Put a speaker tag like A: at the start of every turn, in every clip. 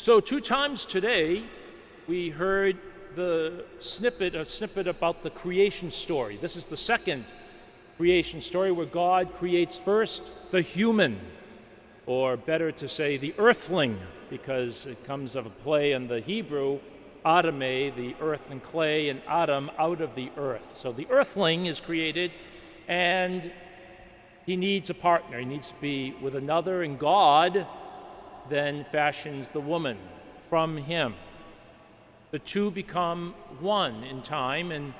A: So 2 times today, we heard a snippet about the creation story. This is the second creation story where God creates first the human, or better to say the earthling, because it comes of a play in the Hebrew, Adame, the earth and clay, and Adam, out of the earth. So the earthling is created, and he needs a partner. He needs to be with another, and God then fashions the woman from him. The two become one in time, and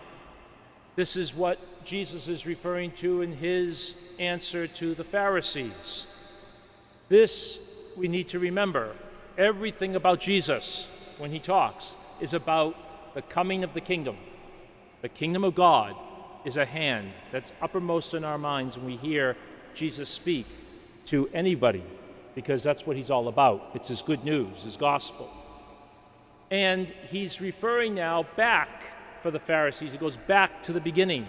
A: this is what Jesus is referring to in his answer to the Pharisees. This we need to remember. Everything about Jesus, when he talks, is about the coming of the kingdom. The kingdom of God is at hand. That's uppermost in our minds when we hear Jesus speak to anybody, because that's what he's all about. It's his good news, his gospel. And he's referring now back for the Pharisees. He goes back to the beginning,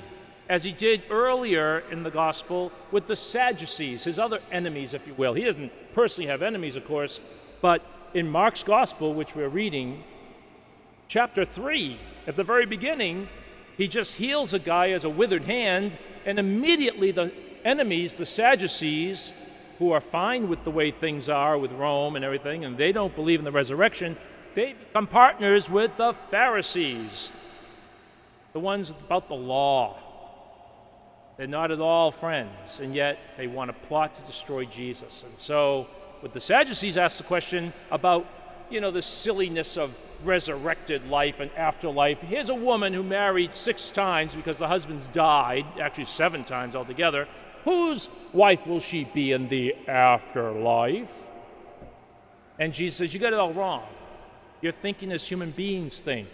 A: as he did earlier in the gospel with the Sadducees, his other enemies, if you will. He doesn't personally have enemies, of course, but in Mark's gospel, which we're reading, chapter 3, at the very beginning, he just heals a guy as a withered hand, and immediately the enemies, the Sadducees, who are fine with the way things are with Rome and everything, and they don't believe in the resurrection, they become partners with the Pharisees, the ones about the law. They're not at all friends, and yet they want to plot to destroy Jesus. And so, with the Sadducees, ask the question about, the silliness of resurrected life and afterlife. Here's a woman who married 6 times because the husbands died, actually 7 times altogether. Whose wife will she be in the afterlife? And Jesus says, you got it all wrong. You're thinking as human beings think.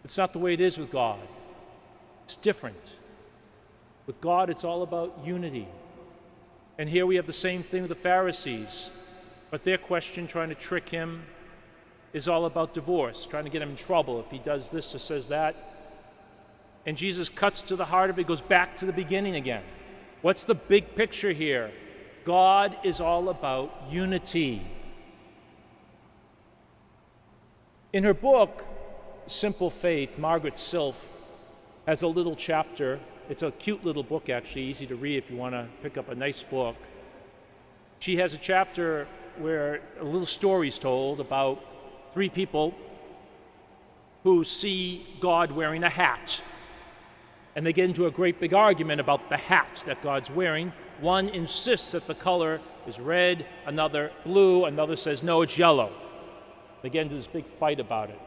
A: It's not the way it is with God. It's different. With God, it's all about unity. And here we have the same thing with the Pharisees. But their question, trying to trick him, is all about divorce, trying to get him in trouble if he does this or says that. And Jesus cuts to the heart of it, goes back to the beginning again. What's the big picture here? God is all about unity. In her book, Simple Faith, Margaret Silf has a little chapter. It's a cute little book, actually, easy to read if you want to pick up a nice book. She has a chapter where a little story is told about 3 people who see God wearing a hat. And they get into a great big argument about the hat that God's wearing. One insists that the color is red, another blue, another says, no, it's yellow. They get into this big fight about it.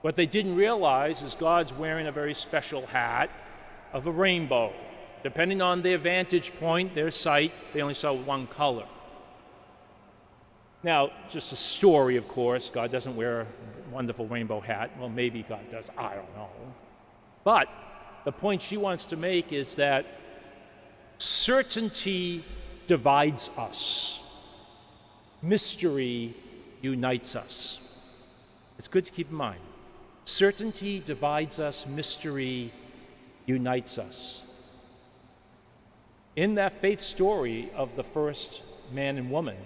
A: What they didn't realize is God's wearing a very special hat of a rainbow. Depending on their vantage point, their sight, they only saw one color. Now, just a story, of course. God doesn't wear a wonderful rainbow hat. Well, maybe God does. I don't know. But the point she wants to make is that certainty divides us. Mystery unites us. It's good to keep in mind. Certainty divides us. Mystery unites us. In that faith story of the first man and woman,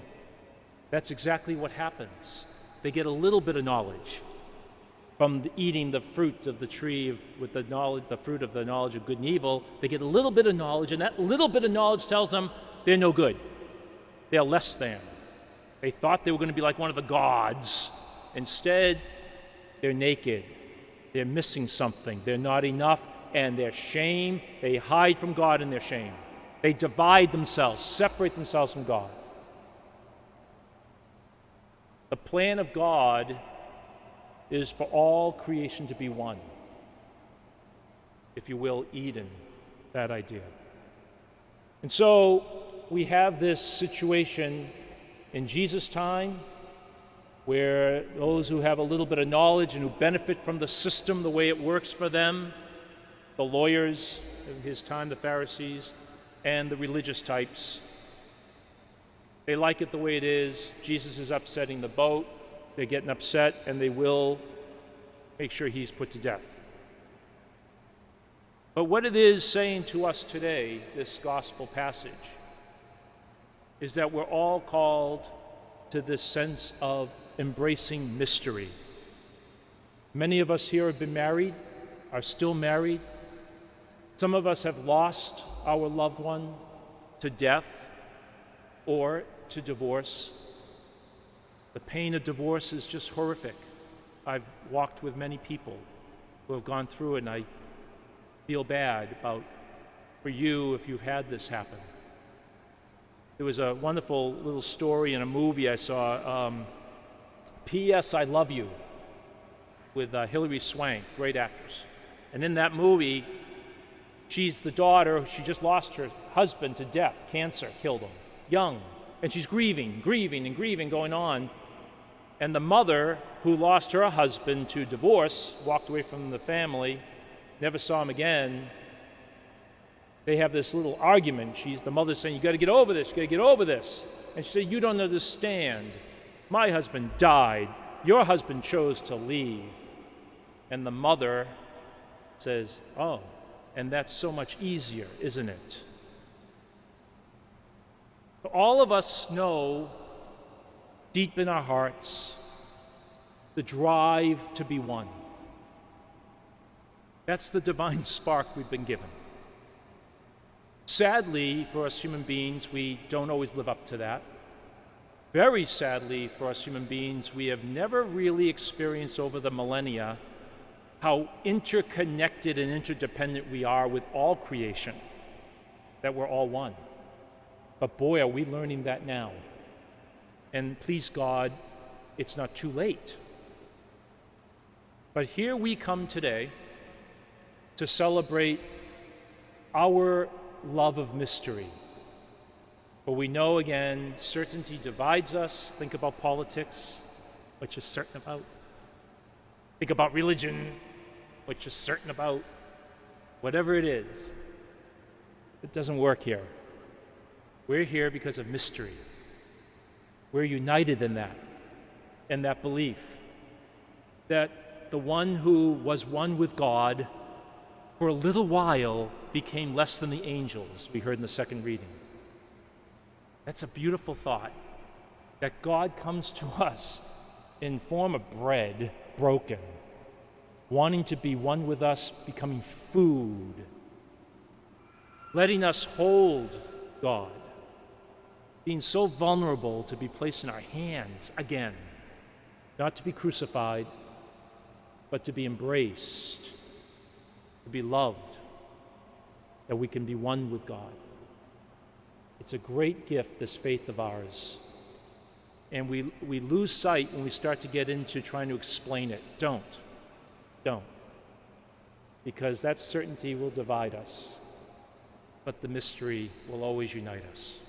A: that's exactly what happens. They get a little bit of knowledge from eating the fruit of the tree with the knowledge, the fruit of the knowledge of good and evil. They get a little bit of knowledge, and that little bit of knowledge tells them they're no good. They're less than. They thought they were going to be like one of the gods. Instead, they're naked. They're missing something. They're not enough, and their shame, they hide from God in their shame. They divide themselves, separate themselves from God. The plan of God is for all creation to be one. If you will, Eden, that idea. And so we have this situation in Jesus' time where those who have a little bit of knowledge and who benefit from the system, the way it works for them, the lawyers of his time, the Pharisees, and the religious types, they like it the way it is. Jesus is upsetting the boat. They're getting upset, and they will make sure he's put to death. But what it is saying to us today, this gospel passage, is that we're all called to this sense of embracing mystery. Many of us here have been married, are still married. Some of us have lost our loved one to death or to divorce. The pain of divorce is just horrific. I've walked with many people who have gone through it, and I feel bad for you if you've had this happen. There was a wonderful little story in a movie I saw, P.S. I Love You, with Hilary Swank, great actress. And in that movie, she's the daughter. She just lost her husband to death. Cancer killed him, young. And she's grieving going on. And the mother, who lost her husband to divorce, walked away from the family, never saw him again. They have this little argument. The mother's saying, you got to get over this, you got to get over this. And she said, you don't understand. My husband died. Your husband chose to leave. And the mother says, oh, and that's so much easier, isn't it? All of us know deep in our hearts the drive to be one. That's the divine spark we've been given. Sadly, for us human beings, we don't always live up to that. Very sadly, for us human beings, we have never really experienced over the millennia how interconnected and interdependent we are with all creation, that we're all one. But boy, are we learning that now. And please God, it's not too late. But here we come today to celebrate our love of mystery. But we know, again, certainty divides us. Think about politics, what you're certain about. Think about religion, what you're certain about. Whatever it is, it doesn't work here. We're here because of mystery. We're united in that belief that the one who was one with God for a little while became less than the angels, we heard in the second reading. That's a beautiful thought, that God comes to us in form of bread, broken, wanting to be one with us, becoming food, letting us hold God, being so vulnerable to be placed in our hands again, not to be crucified, but to be embraced, to be loved, that we can be one with God. It's a great gift, this faith of ours. And we lose sight when we start to get into trying to explain it. Don't. Because that certainty will divide us, but the mystery will always unite us.